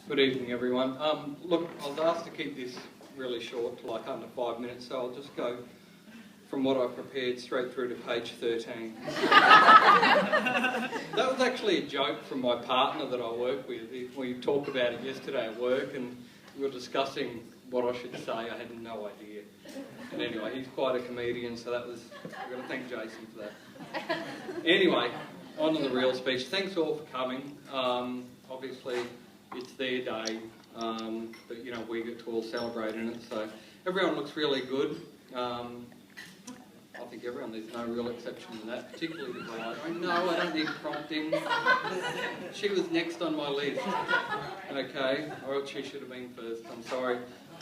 Good evening, everyone. Look, I was asked to keep this really short, to like under 5 minutes, so I'll just go from what I prepared straight through to page 13. That was actually a joke from my partner that I work with. We talked about it yesterday at work, and we were discussing what I should say. I had no idea. And anyway, he's quite a comedian, so that was... I've got to thank Jason for that. Anyway, on to the real speech. Thanks all for coming. Obviously, it's their day, but you know, we get to all celebrate in it, so everyone looks really good. I think everyone, there's no real exception to that, particularly the bride. No, I don't need prompting. She was next on my list. Okay, or she should have been first, I'm sorry.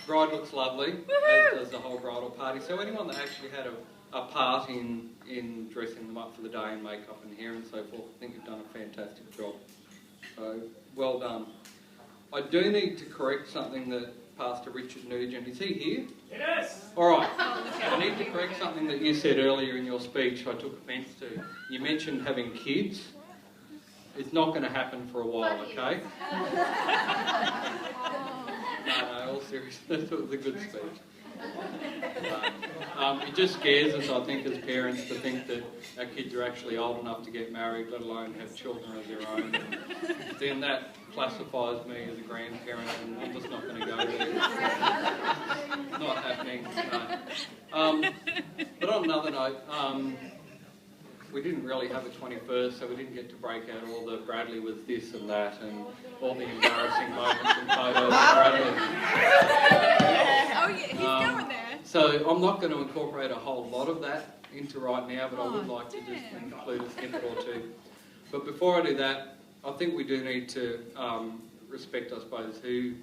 Bride looks lovely, as does the whole bridal party. So anyone that actually had a part in dressing them up for the day and makeup and hair and so forth, I think you've done a fantastic job. So, well done. I do need to correct something that Pastor Richard Nugent, is he here? Yes! Alright, I need to correct something that you said earlier in your speech I took offence to. You mentioned having kids. It's not going to happen for a while, okay? No, all seriousness, it was a good speech. It just scares us, I think, as parents to think that our kids are actually old enough to get married, let alone have children of their own. Then that classifies me as a grandparent, and I'm just not going to go there. Not happening, no. But on another note, we didn't really have a 21st, so we didn't get to break out all the Bradley was this and that, and all the embarrassing moments and photos of Bradley. Oh yeah, he's going there. So I'm not going to incorporate a whole lot of that into right now, but I would like to just include a snippet or two. But before I do that, I think we do need to respect, I suppose, who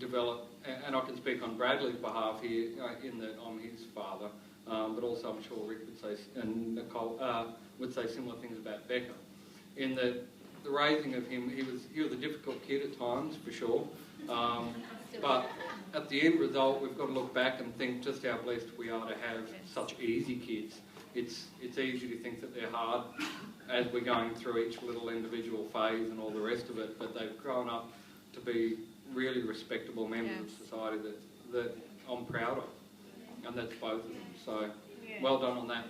developed, and I can speak on Bradley's behalf here, in that I'm his father, but also I'm sure Rick would say, and Nicole would say similar things about Becca, in that the raising of him, he was a difficult kid at times, for sure, but at the end result, we've got to look back and think just how blessed we are to have such easy kids. It's easy to think that they're hard as we're going through each little individual phase and all the rest of it, but they've grown up to be really respectable members of society that I'm proud of, and that's both of them. So, well done on that.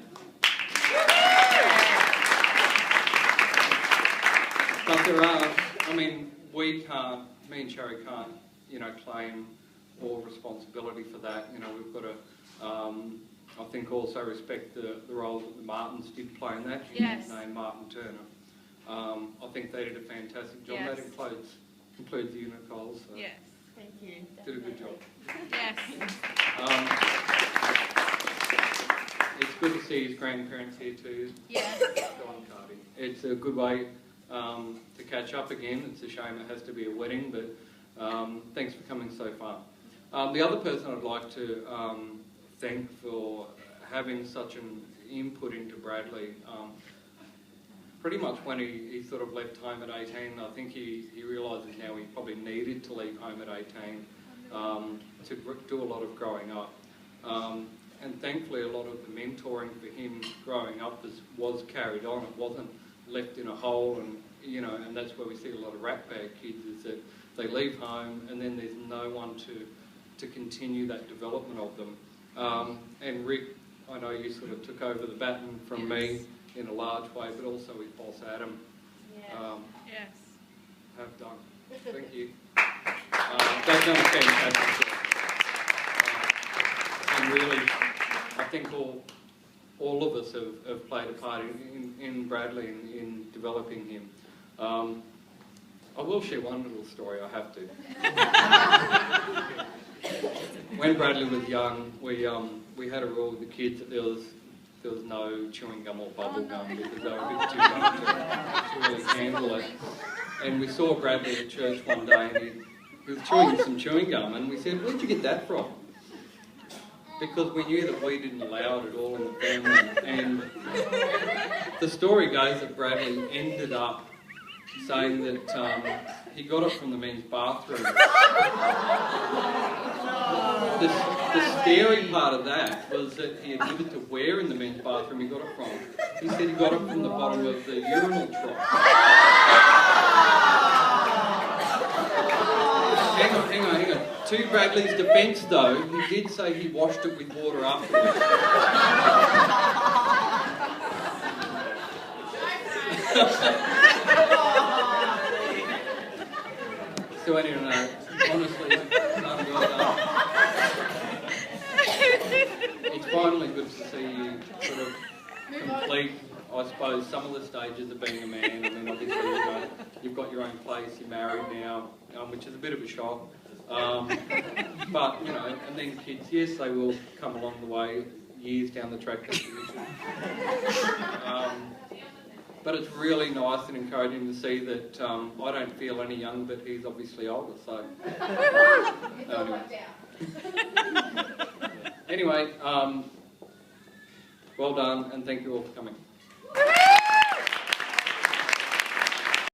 But there are, I mean, we can't, me and Sherry can't, you know, claim all responsibility for that. You know, we've got to, I think, also respect the roles that the Martins did play in that. Yes. Named Martin Turner. I think they did a fantastic job. Yes. That includes you, Nicole. So Yes. Thank you. did a good job. Yes. It's good to see his grandparents here too. Yeah. John and Cardi. It's a good way to catch up again. It's a shame it has to be a wedding, but thanks for coming so far. The other person I'd like to thank for having such an input into Bradley, pretty much when he sort of left home at 18, I think he realises now he probably needed to leave home at 18 to do a lot of growing up. And thankfully a lot of the mentoring for him growing up was carried on. It wasn't left in a hole, and you know, and that's where we see a lot of rat bag kids, is that they leave home and then there's no one to continue that development of them. And Rick, I know you sort of took over the baton from me in a large way, but also with boss Adam. Yes. Have done. Thank you. They've done a fantastic job. And really, I think all of us have played a part in Bradley in developing him. I will share one little story, I have to. When Bradley was young, we had a rule with the kids that there was no chewing gum or bubble gum because they were a bit too young to really handle it. And we saw Bradley at church one day and he was chewing some chewing gum, and we said, "Where'd you get that from?" Because we knew that we didn't allow it at all in the family. And the story goes that Bradley ended up saying that he got it from the men's bathroom. The scary part of that was that he admitted to where in the men's bathroom he got it from. He said he got it from the bottom of the urinal trough. hang on. To Bradley's defence, though, he did say he washed it with water afterwards. So anyway, no, honestly, son, well done. It's finally good to see you sort of complete, I suppose, some of the stages of being a man. I mean, obviously, you've got your own place, you're married now, which is a bit of a shock. But, and then kids, yes, they will come along the way, years down the track. But it's really nice and encouraging to see that I don't feel any young, but he's obviously older, so... Anyway, well done, and thank you all for coming.